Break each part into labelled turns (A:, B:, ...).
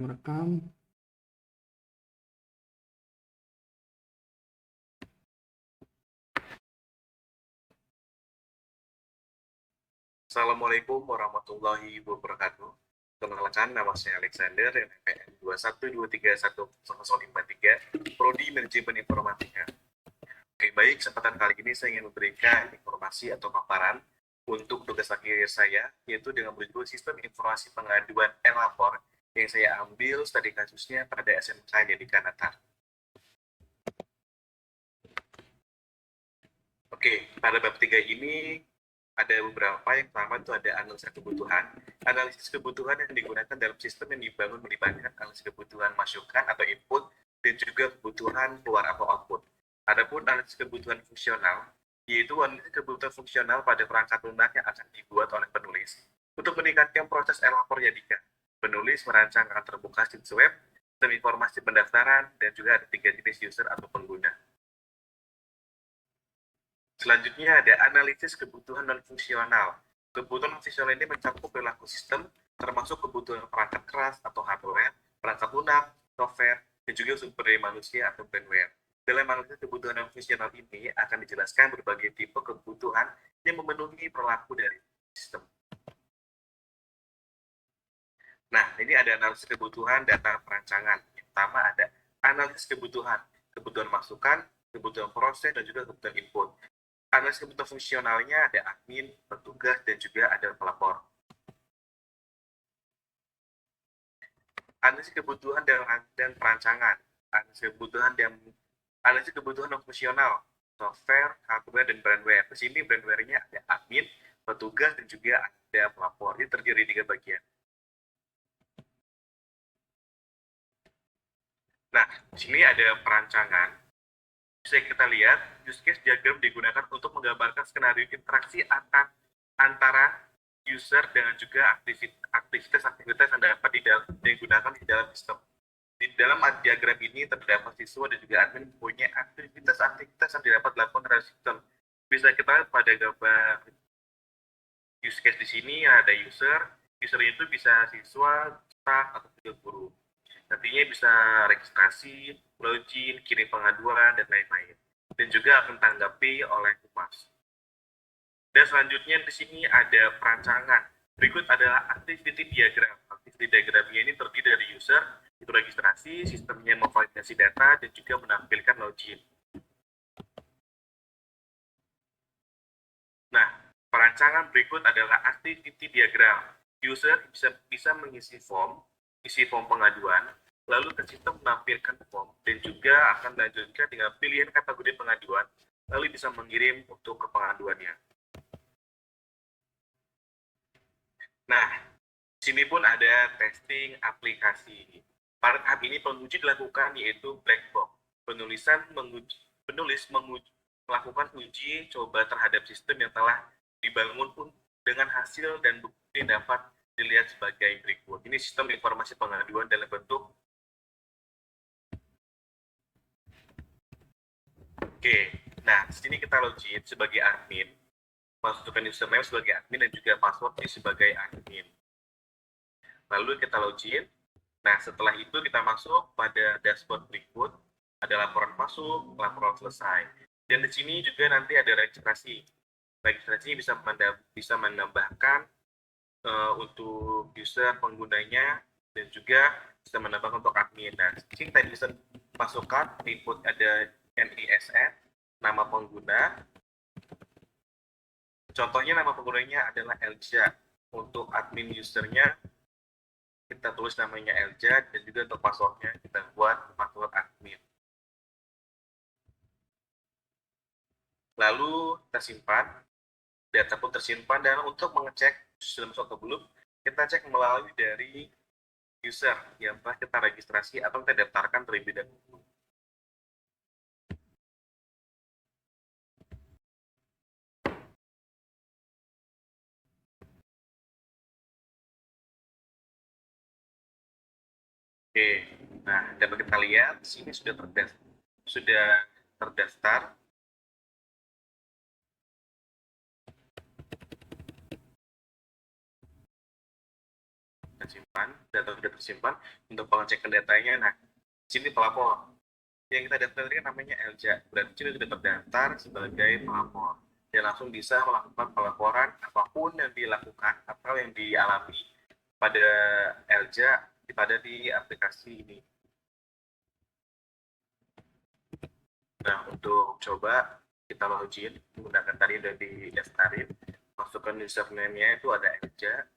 A: Merekam.
B: Assalamualaikum warahmatullahi wabarakatuh. Perkenalkan, nama saya Alexander, NPM 212310053, Prodi Manajemen Informatika. Oke, baik, kesempatan kali ini saya ingin memberikan informasi atau paparan untuk tugas akhir saya, yaitu dengan berjudul Sistem Informasi Pengaduan e-Lapor yang saya ambil studi kasusnya pada SMK di Kanata. Oke, pada bab 3 ini ada beberapa. Yang pertama itu ada analisis kebutuhan. Analisis kebutuhan yang digunakan dalam sistem yang dibangun melibatkan analisis kebutuhan masukan atau input dan juga kebutuhan keluar atau output. Adapun analisis kebutuhan fungsional, yaitu analisis kebutuhan fungsional pada perangkat lunak yang akan dibuat oleh penulis untuk meningkatkan proses e-lapor jadikan. Penulis merancang akan terbuka situs web, sistem informasi pendaftaran, dan juga ada 3 jenis user atau pengguna. Selanjutnya ada analisis kebutuhan non-fungsional. Kebutuhan non-fungsional ini mencakup perilaku sistem, termasuk kebutuhan perangkat keras atau hardware, perangkat lunak, software, dan juga sumber daya manusia atau bandwidth. Dalam analisis kebutuhan non-fungsional ini akan dijelaskan berbagai tipe kebutuhan yang memenuhi perilaku dari sistem. Nah, ini ada analisis kebutuhan data perancangan. Yang pertama ada analisis kebutuhan masukan, kebutuhan proses, dan juga kebutuhan input. Analisis kebutuhan fungsionalnya ada admin, petugas, dan juga ada pelapor. Analisis kebutuhan dan perancangan. Analisis kebutuhan non fungsional, software, hardware, dan brandware. Di sini brandware-nya ada admin, petugas, dan juga ada pelapor. Ini terdiri 3 bagian. Nah, di sini ada perancangan. Bisa kita lihat, use case diagram digunakan untuk menggambarkan skenario interaksi antara user dengan juga aktivitas-aktivitas yang dapat digunakan di dalam sistem. Di dalam diagram ini terdapat siswa dan juga admin punya aktivitas-aktivitas yang dapat dilakukan terhadap sistem. Bisa kita lihat pada gambar use case di sini ada user itu bisa siswa, staff, atau juga guru. Nantinya bisa registrasi, login, kirim pengaduan, dan lain-lain. Dan juga akan tanggapi oleh humas. Dan selanjutnya di sini ada perancangan. Berikut adalah activity diagram. Activity diagramnya ini terdiri dari user, itu registrasi, sistemnya memvalidasi data, dan juga menampilkan login. Nah, perancangan berikut adalah activity diagram. User bisa mengisi isi form pengaduan, lalu ke sistem menampilkan form, dan juga akan dilanjutkan dengan pilihan kategori pengaduan, lalu bisa mengirim untuk ke pengaduannya. Nah, sini pun ada testing aplikasi. Pada tahap ini penguji dilakukan yaitu black box. Penulis melakukan uji coba terhadap sistem yang telah dibangun pun dengan hasil dan bukti dapat dilihat sebagai berikut. Ini sistem informasi pengaduan dalam bentuk. Oke, nah sini kita login sebagai admin, masukkan username sebagai admin dan juga passwordnya sebagai admin. Lalu kita login. Nah, setelah itu kita masuk pada dashboard berikut. Ada laporan masuk, laporan selesai. Dan di sini juga nanti ada registrasi. Registrasi bisa menambahkan untuk user penggunanya dan juga bisa menambahkan untuk admin. Nah, sini kita bisa masukkan input ada NISN, nama pengguna. Contohnya nama penggunanya adalah Elja. Untuk admin usernya kita tulis namanya Elja, dan juga untuk passwordnya kita buat password admin. Lalu kita simpan, data pun tersimpan, dan untuk mengecek sudah masuk atau belum, kita cek melalui dari user yang telah kita registrasi atau kita daftarkan terlebih dahulu. Oke, nah dapat kita lihat sini sudah terdaftar. Kita simpan. data sudah tersimpan untuk pengecekan datanya. Nah, sini pelapor. Yang kita daftar ini kan namanya Elja. Berarti sini sudah terdaftar sebagai pelapor. Dia langsung bisa melakukan pelaporan apapun yang dilakukan atau yang dialami pada Elja pada di aplikasi ini. Nah, untuk coba kita login menggunakan tadi udah di daftarin, masukkan username-nya itu ada Elja.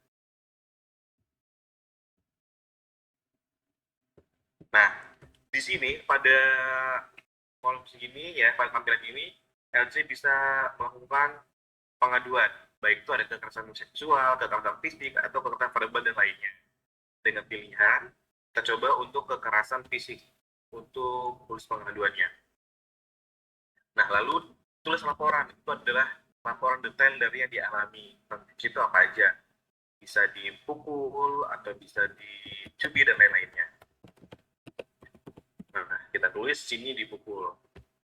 B: Nah, di sini pada kolom segini ya, pada tampilan ini, LC bisa melakukan pengaduan, baik itu ada kekerasan seksual, kekerasan fisik, atau kekerasan verbal dan lainnya. Dengan pilihan, kita coba untuk kekerasan fisik, untuk tulis pengaduannya. Nah, lalu tulis laporan, itu adalah laporan detail dari yang dialami. Di situ apa aja, bisa dipukul, atau bisa dicubit, dan lain-lainnya. Nah, kita tulis sini dipukul.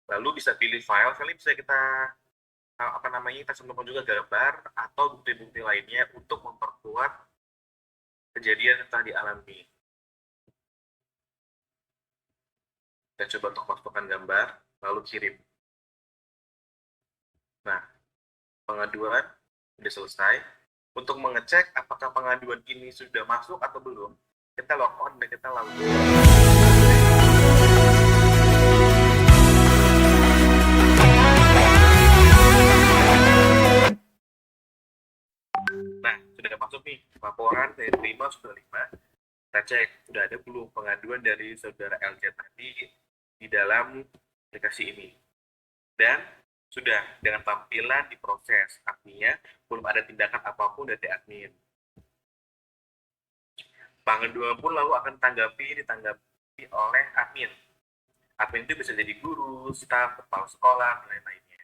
B: Lalu bisa pilih file, bisa kita kita cantumkan juga gambar atau bukti-bukti lainnya untuk memperkuat kejadian yang telah dialami. Kita coba untuk masukkan gambar, lalu kirim. Nah, pengaduan sudah selesai. Untuk mengecek apakah pengaduan ini sudah masuk atau belum, kita log on dan kita lakukan. Nah, sudah masuk nih, laporan dari terima sudah 5. Kita cek, sudah ada belum pengaduan dari saudara LJ tadi di dalam aplikasi ini. Dan sudah dengan tampilan diproses, artinya belum ada tindakan apapun dari admin. Pengaduan pun lalu akan ditanggapi oleh admin. Admin itu bisa jadi guru, staf, kepala sekolah, dan lain-lainnya.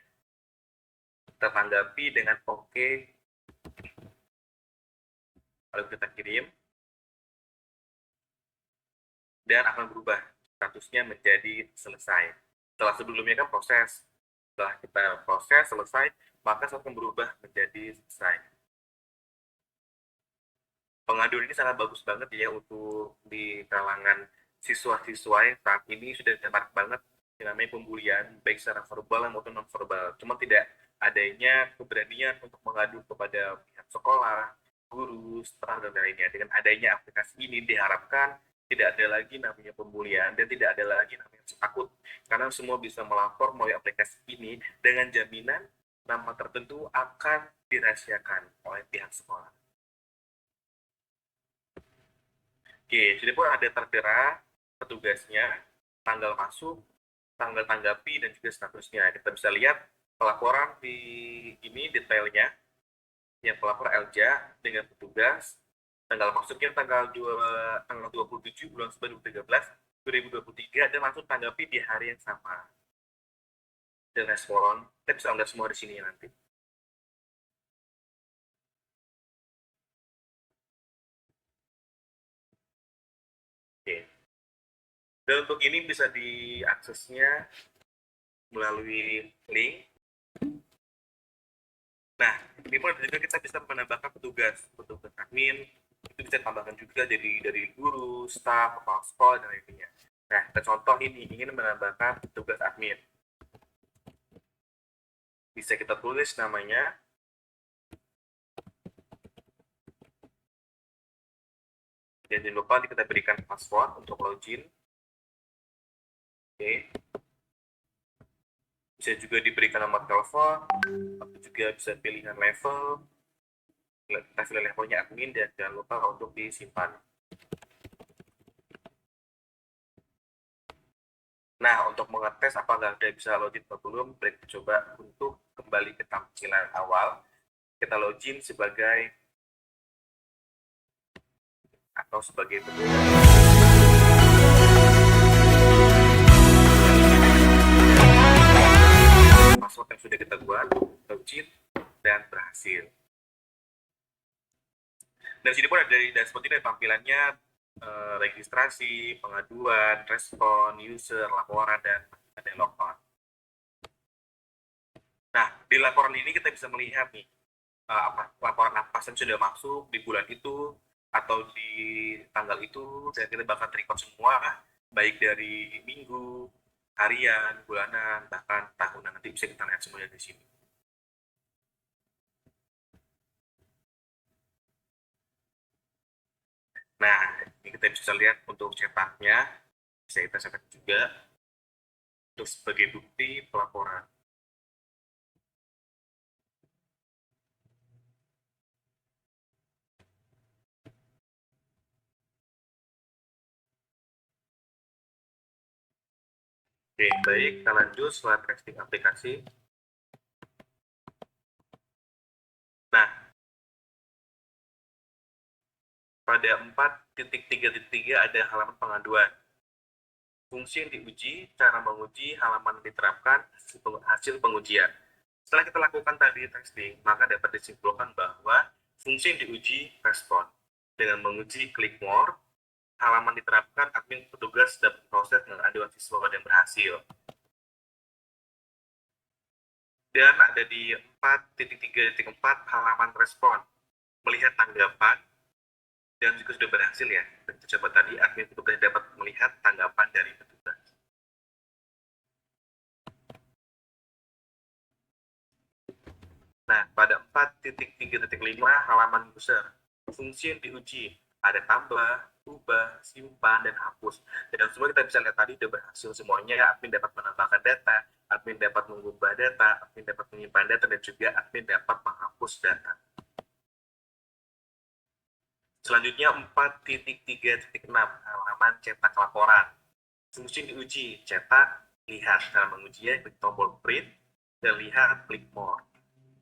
B: Kita tanggapi dengan oke, lalu kita kirim, dan akan berubah statusnya menjadi selesai. Setelah sebelumnya kan proses, setelah kita proses selesai, maka akan berubah menjadi selesai. Pengaduan ini sangat bagus banget ya untuk di kalangan siswa-siswa yang saat ini sudah marak banget yang namanya pembulian, baik secara verbal maupun non verbal. Cuma tidak adanya keberanian untuk mengadu kepada pihak sekolah, guru, staf, dan lainnya. Dengan adanya aplikasi ini diharapkan tidak ada lagi namanya pembulian dan tidak ada lagi namanya takut, karena semua bisa melapor melalui aplikasi ini dengan jaminan nama tertentu akan dirahasiakan oleh pihak sekolah. Oke, jadi pun ada tertera petugasnya, tanggal masuk, tanggal tanggapi, dan juga statusnya. Kita bisa lihat pelaporan di ini detailnya, yang pelapor Elja dengan petugas, tanggal masuknya tanggal 27 bulan 9 2023, dan langsung tanggapi di hari yang sama. Dan respon, kita bisa lihat semua di sini nanti. Oke. Dan untuk ini bisa diaksesnya melalui link. Nah, ini pun juga kita bisa menambahkan petugas admin, itu bisa tambahkan juga dari guru, staf, kepala sekolah, dan lainnya. Nah, kita contoh ini, ingin menambahkan petugas admin. Bisa kita tulis namanya, dan jangan lupa kita berikan password untuk login. Oke. Bisa juga diberikan nomor telepon, atau juga bisa pilihan level, kita pilih levelnya admin, dan jangan lupa untuk disimpan. Nah, untuk mengetes apakah Anda bisa login atau belum, kita coba untuk kembali ke tampilan awal. Kita login sebagai atau sebagai password yang sudah kita buat, login, dan berhasil. Dan sini pun ada dari dashboard ini tampilannya registrasi, pengaduan, respon, user, laporan, dan ada logon. Nah, di laporan ini kita bisa melihat nih laporan apa yang sudah masuk di bulan itu, atau di tanggal itu dan kita bakal record semua, baik dari minggu, harian, bulanan, bahkan tahunan. Nanti bisa kita lihat semuanya di sini. Nah, ini kita bisa lihat untuk cetaknya, bisa kita cetak juga untuk sebagai bukti pelaporan. Oke, baik, kita lanjut setelah testing aplikasi. Nah, pada 4.3.3 ada halaman pengaduan. Fungsi yang diuji, cara menguji, halaman yang diterapkan, hasil pengujian. Setelah kita lakukan tadi testing, maka dapat disimpulkan bahwa fungsi yang diuji respon. Dengan menguji klik more, halaman diterapkan, admin petugas dapat proses pengaduan siswa yang berhasil. Dan ada di 4.3.4 halaman respon. Melihat tanggapan, dan juga sudah berhasil ya. Kita coba tadi admin petugas dapat melihat tanggapan dari petugas. Nah, pada 4.3.5 halaman user, fungsi yang diuji ada tambah, ubah, simpan, dan hapus. Dan semua kita bisa lihat tadi sudah berhasil semuanya. Admin dapat menambahkan data, admin dapat mengubah data, admin dapat menyimpan data, dan juga admin dapat menghapus data. Selanjutnya 4.3.6 halaman cetak laporan. Fungsi diuji, cetak, lihat. Cara mengujinya klik tombol print, dan lihat klik more.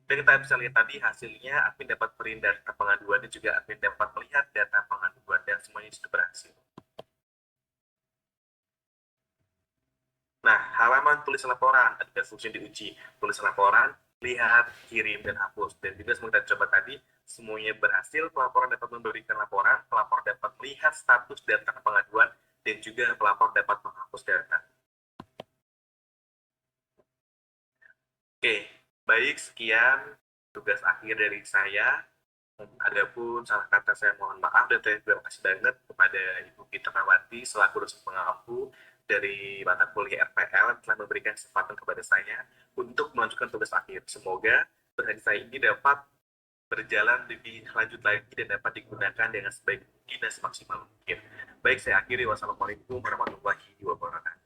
B: Dan kita bisa lihat tadi hasilnya, admin dapat print data pengaduan dan juga admin dapat melihat data pengaduan dan semuanya sudah berhasil. Nah, halaman tulis laporan ada fungsi diuji, tulis laporan, lihat, kirim, dan hapus. Dan juga semua kita coba tadi, semuanya berhasil, pelaporan dapat memberikan laporan, pelapor dapat melihat status data pengaduan, dan juga pelapor dapat menghapus data. Oke, baik, sekian tugas akhir dari saya. Adapun salah kata saya mohon maaf dan terima kasih banget kepada Ibu Fitrawati selaku dosen pengampu dari mata kuliah RPL yang telah memberikan kesempatan kepada saya untuk melanjutkan tugas akhir. Semoga berhasil saya ini dapat berjalan lebih lanjut lagi dan dapat digunakan dengan sebaik mungkin dan semaksimal mungkin. Baik, saya akhiri. Wassalamualaikum warahmatullahi wabarakatuh.